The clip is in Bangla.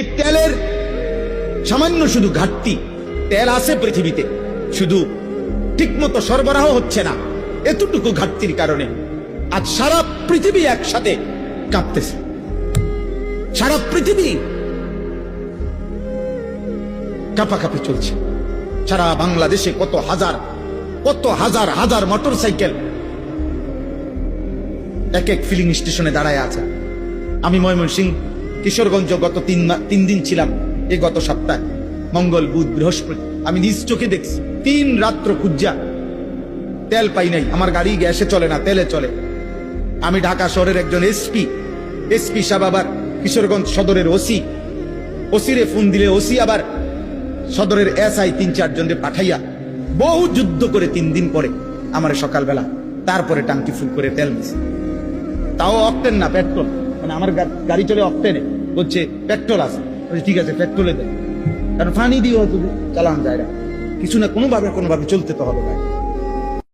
এই তেলের সামান্য শুধু ঘাটতি, তেল আছে পৃথিবীতে, শুধু ঠিকমতো সরবরাহ হচ্ছে না। এতটুকু ঘাটতির কারণে আজ সারা পৃথিবী একসাথে কাঁপতেছে। সারা পৃথিবী কাঁপাকাঁপি চলছে। সারা বাংলাদেশে কত হাজার হাজার মোটর সাইকেল এক এক ফিলিং স্টেশনে দাঁড়ায় আছে। আমি ময়মনসিংহ কিশোরগঞ্জ গত তিন দিন ছিলাম। এই গত সপ্তাহে মঙ্গল, বুধ, বৃহস্পতি আমি নিজ চোখে দেখছি। 3 রাত্র খুঁজা তেল পাই নাই। আমার গাড়ি গ্যাসে চলে না, তেলে চলে। আমি ঢাকা শহরের একজন এসপি সাহেব আবার কিশোরগঞ্জ সদরের ওসি রে ফোন দিলে ওসি আবার সদরের SI 3-4 জনকে পাঠাইয়া বহু যুদ্ধ করে 3 দিন পরে আমার সকালবেলা তারপরে টাঙ্কি ফুল করে তেল দিছে। তাও অকটেন না, পেট্রোল। মানে আমার গাড়ি চলে অকটেনে, বলছে পেট্রোল আছে। ঠিক আছে, পেট্রোলে দেয়, কারণ পানি দিয়ে হয়তো চালানো যায় না। কিছু না, কোনোভাবে চলতে তো হবে ভাই।